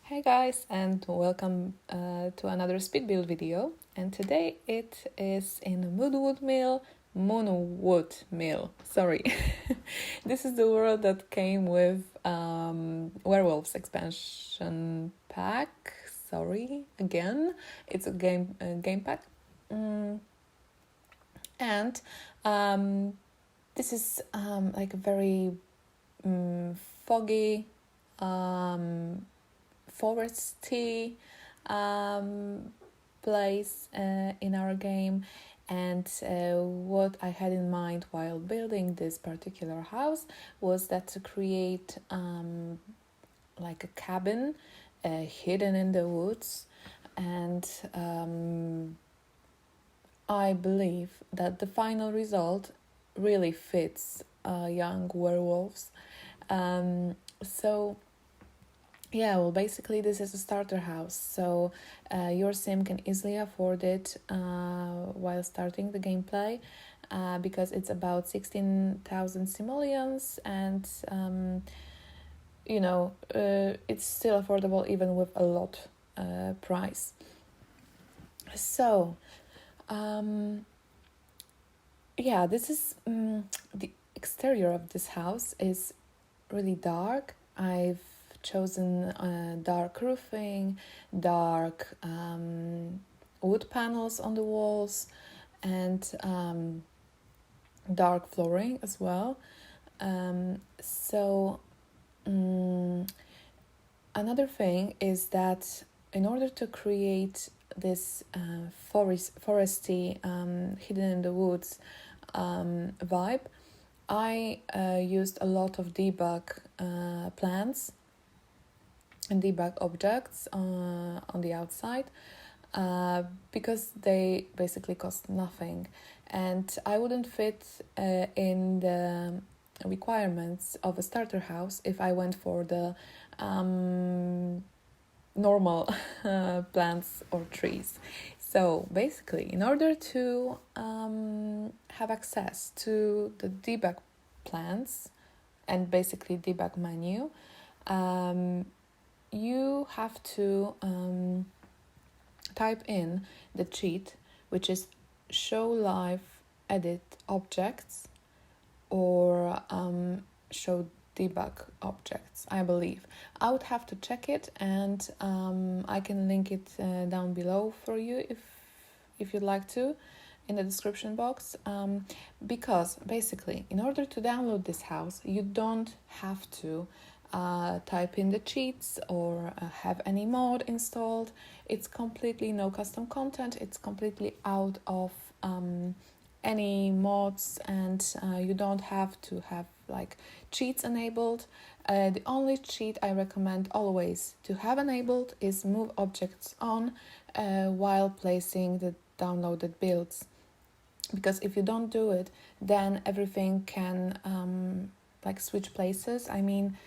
Hey guys, and welcome to another speed build video. And today it is in Moonwood Mill. Sorry, this is the world that came with Werewolves expansion pack. Sorry again, it's a game pack, and this is like a very foggy. Foresty place in our game, and what I had in mind while building this particular house was that to create like a cabin hidden in the woods, and I believe that the final result really fits young werewolves. So yeah, well, basically this is a starter house, so your sim can easily afford it while starting the gameplay, because it's about 16,000 simoleons, and it's still affordable even with a lot price. So yeah, this is the exterior of this house is really dark. I've chosen dark roofing, dark wood panels on the walls, and dark flooring as well. Another thing is that in order to create this foresty, hidden in the woods vibe, I used a lot of debug plants and debug objects on the outside because they basically cost nothing, and I wouldn't fit in the requirements of a starter house if I went for the normal plants or trees. So basically, in order to have access to the debug plants and basically debug menu, you have to type in the cheat, which is show live edit objects or show debug objects, I believe. I would have to check it, and I can link it down below for you if you'd like to, in the description box, because basically in order to download this house you don't have to type in the cheats or have any mod installed. It's completely no custom content, it's completely out of any mods, and you don't have to have like cheats enabled. The only cheat I recommend always to have enabled is move objects on while placing the downloaded builds, because if you don't do it, then everything can like switch places. I mean,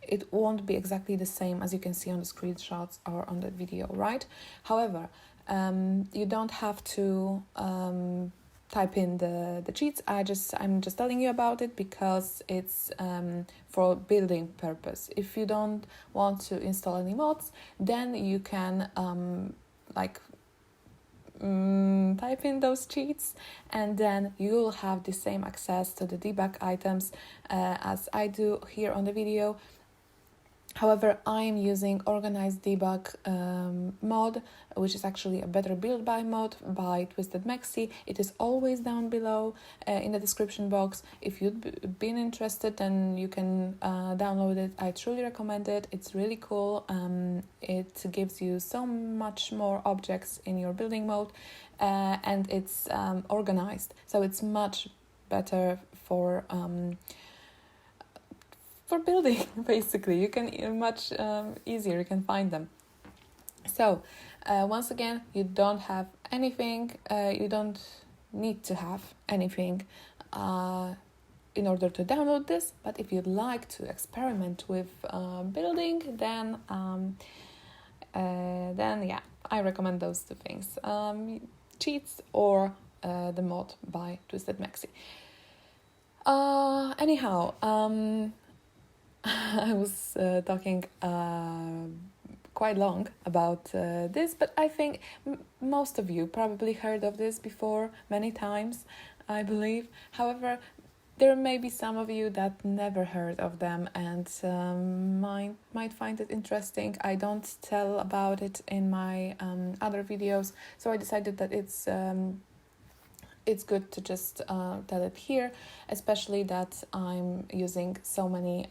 it won't be exactly the same as you can see on the screenshots or on the video, right? However, you don't have to type in the cheats. I'm just telling you about it because it's for building purpose. If you don't want to install any mods, then you can type in those cheats, and then you'll have the same access to the debug items as I do here on the video. However, I'm using organized debug mod, which is actually a better build by mod by Twisted Maxi. It is always down below in the description box. If you've been interested, then you can download it. I truly recommend it. It's really cool. It gives you so much more objects in your building mode, and it's organized, so it's much better for building. Basically, you can much easier you can find them. So once again, you don't have anything, you don't need to have anything in order to download this, but if you'd like to experiment with building, then yeah, I recommend those two things, cheats or the mod by Twisted Maxi. Anyhow, I was talking quite long about this, but I think most of you probably heard of this before many times, I believe. However, there may be some of you that never heard of them and might find it interesting. I don't tell about it in my other videos, so I decided that it's good to just tell it here, especially that I'm using so many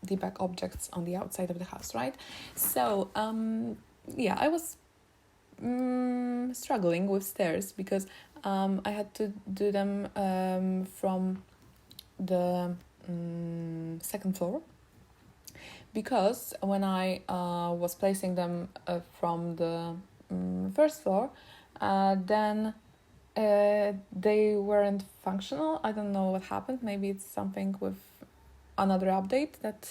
debug objects on the outside of the house, right? So yeah, I was struggling with stairs because I had to do them from the second floor, because when I was placing them from the first floor, then they weren't functional. I don't know what happened. Maybe it's something with another update that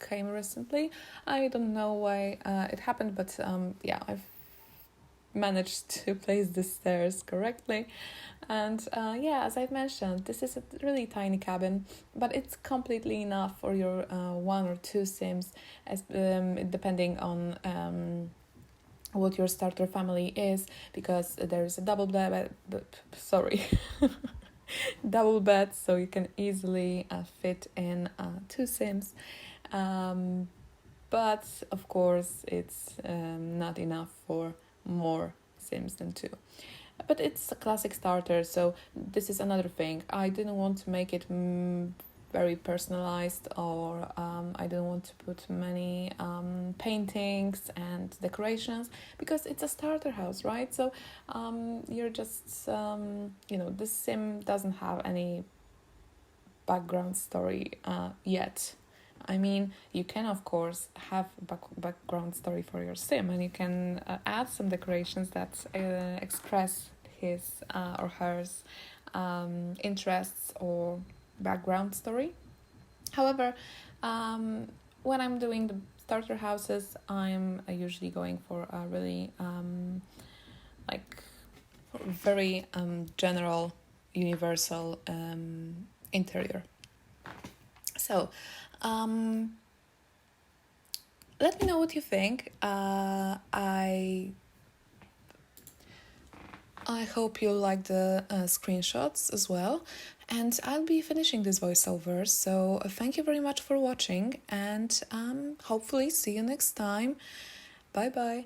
came recently. I don't know why it happened, but yeah, I've managed to place the stairs correctly. And yeah, as I've mentioned, this is a really tiny cabin, but it's completely enough for your 1 or 2 Sims, as depending on what your starter family is, because there's a double bed, double bed, so you can easily fit in 2 Sims. But of course, it's not enough for more Sims than 2. But it's a classic starter, so this is another thing. I didn't want to make it very personalized, or I didn't want to put many paintings and decorations, because it's a starter house, right? So you're just, this Sim doesn't have any background story yet. I mean, you can, of course, have background story for your Sim, and you can add some decorations that express his or hers interests or background story. However, when I'm doing the starter houses, I'm usually going for a really very general, universal interior. So let me know what you think. I hope you like the screenshots as well, and I'll be finishing this voiceover, so thank you very much for watching, and hopefully see you next time. Bye bye.